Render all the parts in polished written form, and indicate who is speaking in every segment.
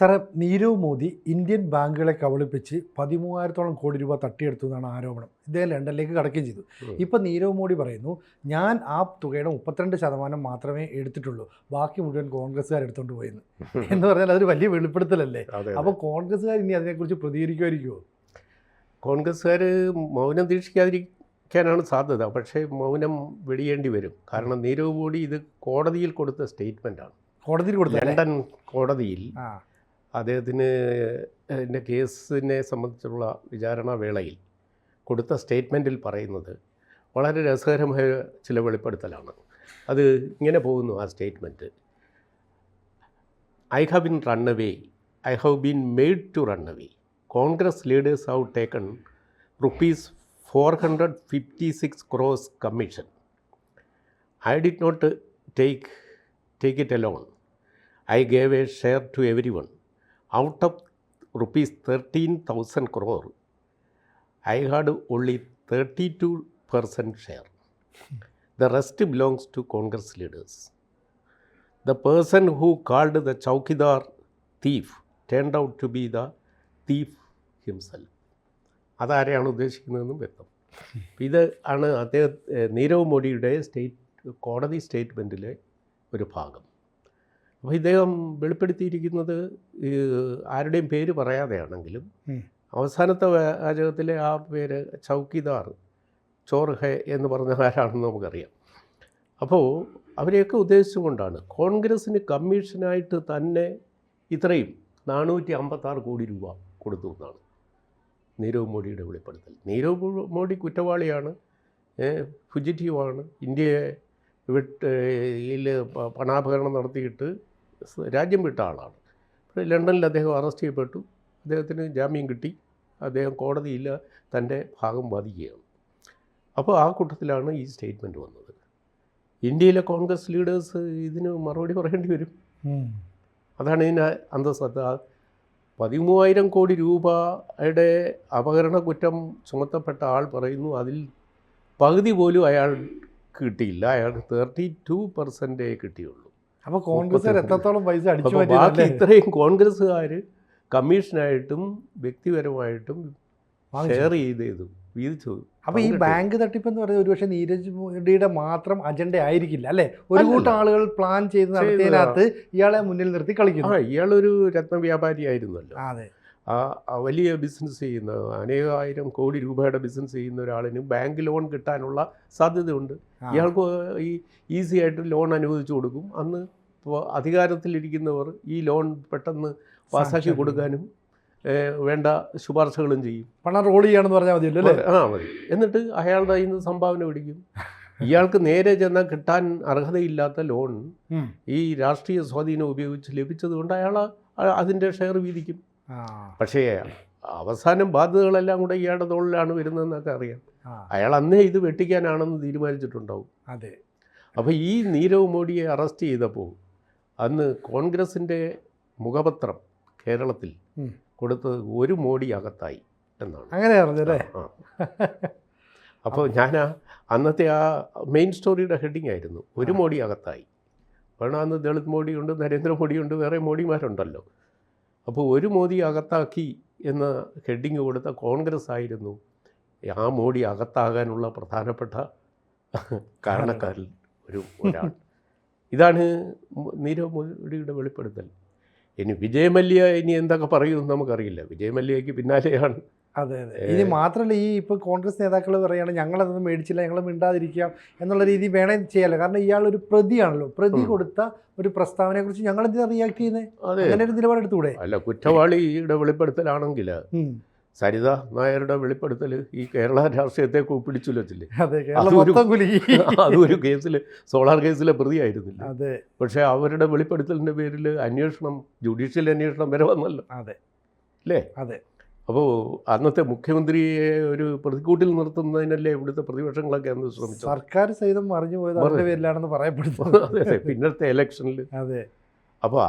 Speaker 1: സാറേ, നീരവ് മോദി ഇന്ത്യൻ ബാങ്കുകളെ കബളിപ്പിച്ച് 13,000 കോടി രൂപ തട്ടിയെടുത്തു എന്നാണ് ആരോപണം. ഇദ്ദേഹം ലണ്ടനിലേക്ക് കടക്കുകയും ചെയ്തു. ഇപ്പോൾ നീരവ് മോദി പറയുന്നു, ഞാൻ ആ തുകയുടെ 32% മാത്രമേ എടുത്തിട്ടുള്ളൂ, ബാക്കി മുഴുവൻ കോൺഗ്രസ്സുകാർ എടുത്തുകൊണ്ട് പോയെന്ന്. എന്ന് പറഞ്ഞാൽ അതൊരു വലിയ വെളിപ്പെടുത്തലല്ലേ? അപ്പോൾ കോൺഗ്രസ്സുകാർ ഇനി അതിനെക്കുറിച്ച് പ്രതികരിക്കുമായിരിക്കുമോ?
Speaker 2: കോൺഗ്രസ്സുകാർ മൗനം ദീക്ഷിക്കാതിരിക്കാനാണ് സാധ്യത. പക്ഷേ മൗനം വെടിയേണ്ടി വരും. കാരണം നീരവ് മോദി ഇത് കോടതിയിൽ കൊടുത്ത സ്റ്റേറ്റ്മെൻറ്റാണ്.
Speaker 1: കോടതിയിൽ കൊടുത്ത
Speaker 2: ലണ്ടൻ കോടതിയിൽ അദ്ദേഹത്തിന് എൻ്റെ കേസിനെ സംബന്ധിച്ചുള്ള വിചാരണ വേളയിൽ കൊടുത്ത സ്റ്റേറ്റ്മെൻറ്റിൽ പറയുന്നത് വളരെ രസകരമായ ചില വെളിപ്പെടുത്തലാണ്. അത് ഇങ്ങനെ പോകുന്നു ആ statement. I have been run away, I have been made to run away. Congress leaders have taken ₹456 crores commission. I did not take it alone. I gave a share to everyone. Out of ₹13,000 crore, I had only 32% share. The rest belongs to Congress leaders. The person who called the Chowkidar thief turned out to be the thief himself. അതാരെയാണ് ഉദ്ദേശിക്കുന്നതെന്നും വ്യക്തം. ഇത് ആണ് അദ്ദേഹം നീരവ് മോഡിയുടെ കോടതി സ്റ്റേറ്റ്മെൻറ്റിലെ ഒരു ഭാഗം. അപ്പോൾ ഇദ്ദേഹം വെളിപ്പെടുത്തിയിരിക്കുന്നത് ആരുടെയും പേര് പറയാതെയാണെങ്കിലും അവസാനത്തെ വാചകത്തിലെ ആ പേര് ചൗക്കിദാർ ചോർഹെ എന്ന് പറഞ്ഞ ആരാണെന്ന് നമുക്കറിയാം. അപ്പോൾ അവരെയൊക്കെ ഉദ്ദേശിച്ചുകൊണ്ടാണ് കോൺഗ്രസ്സിന് കമ്മീഷനായിട്ട് തന്നെ ഇത്രയും 456 കോടി രൂപ കൊടുത്തു എന്നാണ് നീരവ് മോഡിയുടെ വെളിപ്പെടുത്തൽ. നീരവ് മോഡി കുറ്റവാളിയാണ്, ഫുജിറ്റീവാണ്, ഇന്ത്യയെ പണാപകരണം നടത്തിയിട്ട് രാജ്യം വിട്ട ആളാണ്. ലണ്ടനിൽ അദ്ദേഹം അറസ്റ്റ് ചെയ്യപ്പെട്ടു, അദ്ദേഹത്തിന് ജാമ്യം കിട്ടി, അദ്ദേഹം കോടതിയിൽ തൻ്റെ ഭാഗം വാദിക്കുകയാണ്. അപ്പോൾ ആ കൂട്ടത്തിലാണ് ഈ സ്റ്റേറ്റ്മെൻറ്റ് വന്നത്. ഇന്ത്യയിലെ കോൺഗ്രസ് ലീഡേഴ്സ് ഇതിന് മറുപടി പറയേണ്ടി വരും. അതാണ് ഇതിൻ്റെ അന്തസ്സത്ത. 13,000 കോടി രൂപയുടെ അപകരണ കുറ്റം ചുമത്തപ്പെട്ട ആൾ പറയുന്നു അതിൽ പകുതി പോലും അയാൾ കിട്ടിയില്ല, അയാൾക്ക് 32% കിട്ടിയുള്ളൂ.
Speaker 1: അപ്പോൾ കോൺഗ്രസ്സുകാർ എത്രത്തോളം പൈസ അടിച്ചു?
Speaker 2: ബാക്കി ഇത്രയും കോൺഗ്രസ്സുകാർ കമ്മീഷനായിട്ടും വ്യക്തിപരമായിട്ടും ഷെയർ ചെയ്തു വീതിച്ചു.
Speaker 1: അപ്പോൾ ഈ ബാങ്ക് തട്ടിപ്പെന്ന് പറയുന്നത് ഒരുപക്ഷെ നീരജ് മോഡിയുടെ മാത്രം അജണ്ട ആയിരിക്കില്ല അല്ലേ? ഒരു കൂട്ടം ആളുകൾ പ്ലാൻ ചെയ്ത് നടത്തിയതിനകത്ത് ഇയാളെ മുന്നിൽ നിർത്തി കളിക്കുന്നു.
Speaker 2: ഇയാളൊരു രത്നവ്യാപാരി ആയിരുന്നല്ലോ.
Speaker 1: അതെ,
Speaker 2: വലിയ ബിസിനസ് ചെയ്യുന്ന അനേകായിരം കോടി രൂപയുടെ ബിസിനസ് ചെയ്യുന്ന ഒരാളിന് ബാങ്ക് ലോൺ കിട്ടാനുള്ള സാധ്യതയുണ്ട്. ഇയാൾക്ക് ഈ ഈസി ആയിട്ട് ലോൺ അനുവദിച്ചു കൊടുക്കും. അന്ന് അധികാരത്തിലിരിക്കുന്നവർ ഈ ലോൺ പെട്ടെന്ന് പാസ്സാക്കി കൊടുക്കാനും വേണ്ട ശുപാർശകളും ചെയ്യും.
Speaker 1: പണം റോൾ ചെയ്യാണെന്ന് പറഞ്ഞാൽ മതിയല്ലോ അല്ലേ?
Speaker 2: മതി. എന്നിട്ട് അയാളുടെ കയ്യിൽ നിന്ന് സംഭാവന പിടിക്കും. ഇയാൾക്ക് നേരെ ചെന്നാൽ കിട്ടാൻ അർഹതയില്ലാത്ത ലോൺ ഈ രാഷ്ട്രീയ സ്വാധീനം ഉപയോഗിച്ച് ലഭിച്ചത് കൊണ്ട് അയാൾ അതിൻ്റെ ഷെയർ വീതിക്കും. പക്ഷേ അവസാനം ബാധ്യതകളെല്ലാം കൂടെ ഇയാളുടെ തോളിലാണ് വരുന്നതെന്നൊക്കെ അറിയാം. അയാൾ അന്നേ ഇത് വെട്ടിക്കാനാണെന്ന് തീരുമാനിച്ചിട്ടുണ്ടാവും.
Speaker 1: അതെ.
Speaker 2: അപ്പോൾ ഈ നീരവ് മോഡിയെ അറസ്റ്റ് ചെയ്തപ്പോൾ അന്ന് കോൺഗ്രസിൻ്റെ മുഖപത്രം കേരളത്തിൽ കൊടുത്തത് ഒരു മോഡി അകത്തായി എന്നാണ്.
Speaker 1: അങ്ങനെ പറഞ്ഞല്ലേ?
Speaker 2: അപ്പോൾ ഞാൻ അന്നത്തെ ആ മെയിൻ സ്റ്റോറിയുടെ ഹെഡിങ് ആയിരുന്നു ഒരു മോഡി അകത്തായി. കാരണം അന്ന് ദളിത് മോഡിയുണ്ട്, നരേന്ദ്രമോദിയുണ്ട്, വേറെ മോഡിമാരുണ്ടല്ലോ. അപ്പോൾ ഒരു മോദി അകത്താക്കി എന്ന ഹെഡിങ് കൊടുത്ത കോൺഗ്രസ് ആയിരുന്നു ആ മോഡി അകത്താകാനുള്ള പ്രധാനപ്പെട്ട കാരണക്കാരിൽ ഒരാൾ. ഇതാണ് നീരവ് മോഡിയുടെ വെളിപ്പെടുത്തൽ. ഇനി വിജയ് മല്യ ഇനി എന്തൊക്കെ പറയുമെന്ന് നമുക്കറിയില്ല. വിജയ് മല്യയ്ക്ക് പിന്നാലെയാണ്.
Speaker 1: അതെ അതെ. ഇനി മാത്രമല്ല, ഈ ഇപ്പോൾ കോൺഗ്രസ് നേതാക്കൾ പറയുകയാണ് ഞങ്ങളതൊന്നും മേടിച്ചില്ല, ഞങ്ങൾ മിണ്ടാതിരിക്കാം എന്നുള്ള രീതി വേണേൽ ചെയ്യാമല്ലോ. കാരണം ഇയാളൊരു പ്രതിയാണല്ലോ. പ്രതി കൊടുത്ത ഒരു പ്രസ്താവനയെക്കുറിച്ച് ഞങ്ങൾ എന്തിനാ റിയാക്ട് ചെയ്യുന്നത്? അങ്ങനെ ഒരു നിലപാടെടുത്തൂടെ?
Speaker 2: അല്ല, കുറ്റവാളിയുടെ വെളിപ്പെടുത്തലാണെങ്കിൽ സരിത നായരുടെ വെളിപ്പെടുത്തൽ ഈ കേരള രാഷ്ട്രീയത്തെ പിടിച്ചുലച്ചില്ലേ? അതൊരു കേസിൽ, സോളാർ കേസിലെ പ്രതിയായിരുന്നില്ല.
Speaker 1: അതെ.
Speaker 2: പക്ഷേ അവരുടെ വെളിപ്പെടുത്തലിൻ്റെ പേരിൽ അന്വേഷണം, ജുഡീഷ്യൽ അന്വേഷണം വരെ വന്നല്ലോ.
Speaker 1: അതെ
Speaker 2: അല്ലേ?
Speaker 1: അതെ.
Speaker 2: അപ്പോൾ അന്നത്തെ മുഖ്യമന്ത്രിയെ ഒരു പ്രതിക്കൂട്ടിൽ നിർത്തുന്നതിനല്ലേ ഇവിടുത്തെ പ്രതിപക്ഷങ്ങളൊക്കെ അന്ന് ശ്രമിച്ചു.
Speaker 1: സർക്കാർ സഹിതം മറിഞ്ഞു പോയത് അവരുടെ പേരിലാണെന്ന് പറയപ്പെടുന്നു.
Speaker 2: അതെ, പിന്നത്തെ ഇലക്ഷനിൽ.
Speaker 1: അതെ.
Speaker 2: അപ്പോൾ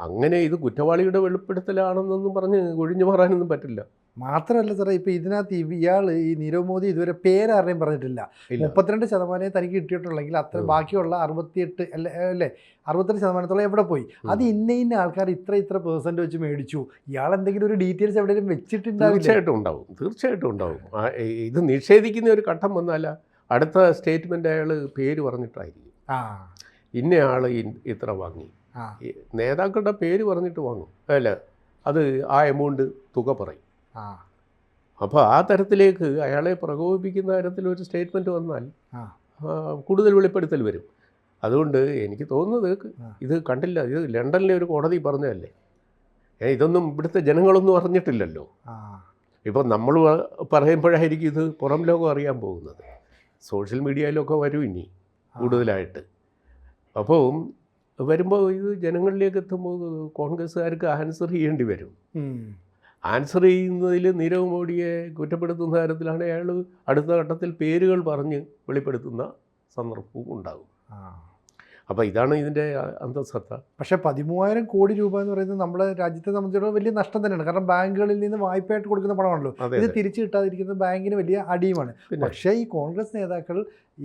Speaker 2: അങ്ങനെ ഇത് കുറ്റവാളിയുടെ വെളിപ്പെടുത്തലാണെന്നൊന്നും പറഞ്ഞ് ഒഴിഞ്ഞു മാറാനൊന്നും പറ്റില്ല.
Speaker 1: മാത്രമല്ല സാറേ, ഇപ്പോൾ ഇതിനകത്ത് ഇയാൾ ഈ നീരവ് മോദി ഇതുവരെ പേരാരുടെയും പറഞ്ഞിട്ടില്ല. 32% തനിക്ക് കിട്ടിയിട്ടുള്ളെങ്കിൽ അത്ര ബാക്കിയുള്ള 68 അല്ലേ 68% എവിടെ പോയി? അത് ഇന്ന ആൾക്കാർ ഇത്ര പെർസെന്റ് വെച്ച് മേടിച്ചു. ഇയാൾ എന്തെങ്കിലും ഒരു ഡീറ്റെയിൽസ് എവിടെയെങ്കിലും വെച്ചിട്ടുണ്ടാവും?
Speaker 2: തീർച്ചയായിട്ടും ഉണ്ടാവും. ഇത് നിഷേധിക്കുന്ന ഒരു ഘട്ടം വന്നാൽ അടുത്ത സ്റ്റേറ്റ്മെന്റ് അയാൾ പേര് പറഞ്ഞിട്ടായിരിക്കും. ഇന്നയാൾ ഇത്ര വാങ്ങി, നേതാക്കളുടെ പേര് പറഞ്ഞിട്ട് വാങ്ങും അല്ല, അത് ആ എമൗണ്ട് തുക പറയും. അപ്പോൾ ആ തരത്തിലേക്ക് അയാളെ പ്രകോപിപ്പിക്കുന്ന തരത്തിലൊരു സ്റ്റേറ്റ്മെൻറ്റ് വന്നാൽ കൂടുതൽ വെളിപ്പെടുത്തൽ വരും. അതുകൊണ്ട് എനിക്ക് തോന്നുന്നത് ഇത് കണ്ടില്ല, ഇത് ലണ്ടനിലെ ഒരു കോടതി പറഞ്ഞതല്ലേ, ഇതൊന്നും ഇവിടുത്തെ ജനങ്ങളൊന്നും അറിഞ്ഞിട്ടില്ലല്ലോ. ഇപ്പം നമ്മൾ പറയുമ്പോഴായിരിക്കും ഇത് പുറം ലോകം അറിയാൻ പോകുന്നത്. സോഷ്യൽ മീഡിയയിലൊക്കെ വരും ഇനി കൂടുതലായിട്ട്. അപ്പോൾ വരുമ്പോൾ ഇത് ജനങ്ങളിലേക്ക് എത്തുമ്പോൾ കോൺഗ്രസ്സുകാർക്ക് ആൻസർ ചെയ്യേണ്ടി വരും. ആൻസർ ചെയ്യുന്നതിൽ നീരവ് മോഡിയെ കുറ്റപ്പെടുത്തുന്ന തരത്തിലാണ് അയാൾ അടുത്ത ഘട്ടത്തിൽ പേരുകൾ പറഞ്ഞ് വെളിപ്പെടുത്തുന്ന സന്ദർഭവും ഉണ്ടാകും. അപ്പോൾ ഇതാണ് ഇതിൻ്റെ അന്തസത്ത.
Speaker 1: പക്ഷേ 13,000 കോടി രൂപ എന്ന് പറയുന്നത് നമ്മുടെ രാജ്യത്തെ സംബന്ധിച്ചിടത്തോളം വലിയ നഷ്ടം തന്നെയാണ്. കാരണം ബാങ്കുകളിൽ നിന്ന് വായ്പയായിട്ട് കൊടുക്കുന്ന പണമാണല്ലോ. ഇത് തിരിച്ചു കിട്ടാതിരിക്കുന്നത് ബാങ്കിന് വലിയ അടിയുമാണ്. പക്ഷേ ഈ കോൺഗ്രസ് നേതാക്കൾ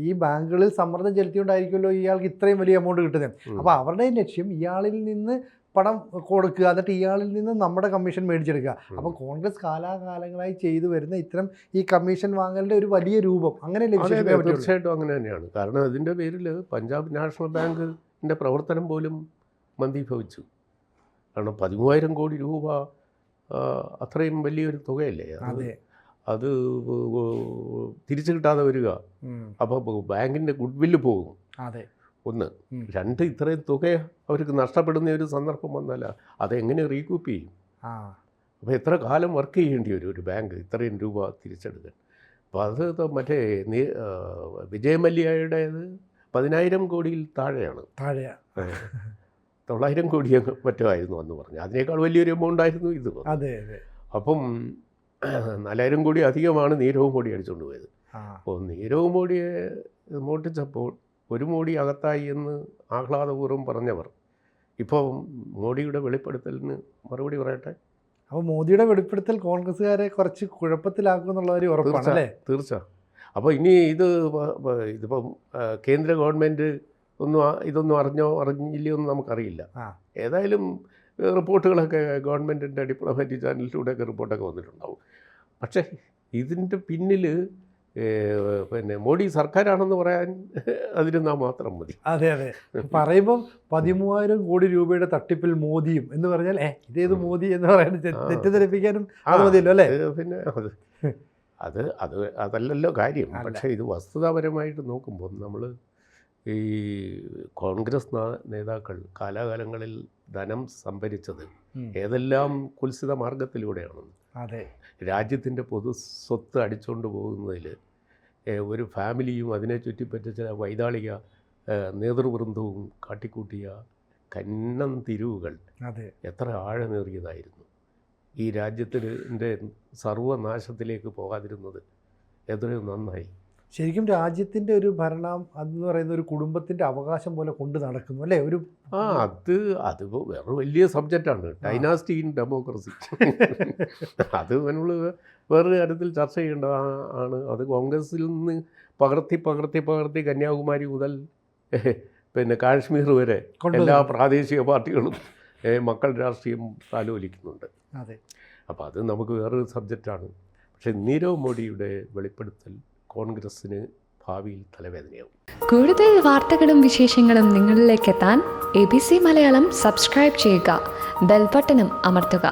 Speaker 1: ഈ ബാങ്കുകളിൽ സമ്മർദ്ദം ചെലുത്തിയോണ്ടായിരിക്കുമല്ലോ ഇയാൾക്ക് ഇത്രയും വലിയ എമൗണ്ട് കിട്ടുന്നത്. അപ്പോൾ അവരുടെ ലക്ഷ്യം ഇയാളിൽ നിന്ന് പണം കൊടുക്കുക, എന്നിട്ട് ഇയാളിൽ നിന്ന് നമ്മുടെ കമ്മീഷൻ മേടിച്ചെടുക്കുക. അപ്പോൾ കോൺഗ്രസ് കാലാകാലങ്ങളായി ചെയ്തു വരുന്ന ഇത്തരം ഈ കമ്മീഷൻ വാങ്ങലിൻ്റെ ഒരു വലിയ രൂപം അങ്ങനെ
Speaker 2: തീർച്ചയായിട്ടും അങ്ങനെ തന്നെയാണ്. കാരണം അതിൻ്റെ പേരിൽ പഞ്ചാബ് നാഷണൽ ബാങ്കിൻ്റെ പ്രവർത്തനം പോലും മന്ദീഭവിച്ചു. കാരണം 13,000 കോടി രൂപ അത്രയും വലിയൊരു തുകയല്ലേ, അത് തിരിച്ചു കിട്ടാതെ വരിക. അപ്പോൾ ബാങ്കിൻ്റെ ഗുഡ് വില്ല് പോകും. ഒന്ന്. രണ്ട്, ഇത്രയും തുക അവർക്ക് നഷ്ടപ്പെടുന്ന ഒരു സന്ദർഭം വന്നാൽ അതെങ്ങനെ റീകൂപ്പ് ചെയ്യും? അപ്പോൾ എത്ര കാലം വർക്ക് ചെയ്യേണ്ടി വരും ഒരു ബാങ്ക് ഇത്രയും രൂപ തിരിച്ചെടുക്കാൻ? അപ്പോൾ അത് മറ്റേ വിജയ് മല്യയുടേത് 10,000 കോടിയിൽ താഴെയാണ്. 900 കോടി മറ്റോ ആയിരുന്നു എന്ന് പറഞ്ഞു. അതിനേക്കാൾ വലിയൊരു എമൗണ്ട് ആയിരുന്നു ഇത്. അപ്പം 4,000 കോടി അധികമാണ് നീരവ് മോഡി അടിച്ചുകൊണ്ട് പോയത്. അപ്പോൾ നീരവ് മോഡിയെ മോട്ടിച്ചപ്പോൾ 1 മോഡി അകത്തായി എന്ന് ആഹ്ലാദപൂർവ്വം പറഞ്ഞവർ ഇപ്പോൾ മോഡിയുടെ വെളിപ്പെടുത്തലിന് മറുപടി പറയട്ടെ.
Speaker 1: അപ്പോൾ മോദിയുടെ വെളിപ്പെടുത്തൽ കോൺഗ്രസ്സുകാരെ കുറച്ച് കുഴപ്പത്തിലാക്കും എന്നുള്ളൊരു ഉറപ്പാണ്.
Speaker 2: തീർച്ചയായും. അപ്പോൾ ഇനി ഇതിപ്പം കേന്ദ്ര ഗവൺമെൻറ് ഇതൊന്നും അറിഞ്ഞില്ലയോ എന്ന് നമുക്കറിയില്ല. ഏതായാലും റിപ്പോർട്ടുകളൊക്കെ ഗവൺമെൻറ്റിൻ്റെ ഡിപ്ലോമാറ്റിക് ചാനലിലൂടെയൊക്കെ റിപ്പോർട്ടൊക്കെ വന്നിട്ടുണ്ടാവും. പക്ഷേ ഇതിൻ്റെ പിന്നിൽ പിന്നെ മോഡി സർക്കാരാണെന്ന് പറയാൻ അതിരുന്നാൽ മാത്രം മതി.
Speaker 1: അതെ, പറയുമ്പം 13,000 കോടി രൂപയുടെ തട്ടിപ്പിൽ മോദിയും എന്ന് പറഞ്ഞാൽ ഇതേത് മോദി എന്ന് പറയാൻ തെറ്റിദ്ധരിപ്പിക്കാനും അത് മതിയല്ലോ അല്ലേ?
Speaker 2: പിന്നെ അതല്ലല്ലോ കാര്യം. പക്ഷേ ഇത് വസ്തുതാപരമായിട്ട് നോക്കുമ്പോൾ നമ്മൾ ഈ കോൺഗ്രസ് നേതാക്കൾ കാലാകാലങ്ങളിൽ ധനം സംഭരിച്ചത് ഏതെല്ലാം കുൽസിത മാർഗത്തിലൂടെയാണെന്ന്. രാജ്യത്തിൻ്റെ പൊതു സ്വത്ത് അടിച്ചുകൊണ്ട് പോകുന്നതിൽ ഒരു ഫാമിലിയും അതിനെ ചുറ്റിപ്പറ്റിച്ച വൈതാളിക നേതൃവൃന്ദവും കാട്ടിക്കൂട്ടിയ കന്നം തിരിവുകൾ എത്ര ആഴമേറിയതായിരുന്നു. ഈ രാജ്യത്തിൻ്റെ സർവനാശത്തിലേക്ക് പോകാതിരുന്നത് എത്രയോ നന്നായി.
Speaker 1: ശരിക്കും രാജ്യത്തിൻ്റെ ഒരു ഭരണം അതെന്ന് പറയുന്ന ഒരു കുടുംബത്തിൻ്റെ അവകാശം പോലെ കൊണ്ട് നടക്കുന്നു അല്ലേ?
Speaker 2: അത് വേറെ വലിയ സബ്ജക്റ്റാണ്, ഡൈനാസ്റ്റി ഇൻ ഡെമോക്രസി. അത് നമ്മൾ വേറൊരു കാര്യത്തിൽ ചർച്ച ചെയ്യേണ്ടതാണ്. അത് കോൺഗ്രസിൽ നിന്ന് പകർത്തി കന്യാകുമാരി മുതൽ പിന്നെ കാശ്മീർ വരെ എല്ലാ പ്രാദേശിക പാർട്ടികളും മക്കൾ രാഷ്ട്രീയം താലോലിക്കുന്നുണ്ട്. അപ്പോൾ അത് നമുക്ക് വേറൊരു സബ്ജക്റ്റാണ്. പക്ഷേ നീരവ് മോഡിയുടെ വെളിപ്പെടുത്തൽ കോൺഗ്രസ്സിന് ഭാവിയിൽ തലവേദനയാവും.
Speaker 3: കൂടുതൽ വാർത്തകളും വിശേഷങ്ങളും നിങ്ങളിലേക്ക് എത്താൻ ABC മലയാളം സബ്സ്ക്രൈബ് ചെയ്യുക, ബെൽ ബട്ടണും അമർത്തുക.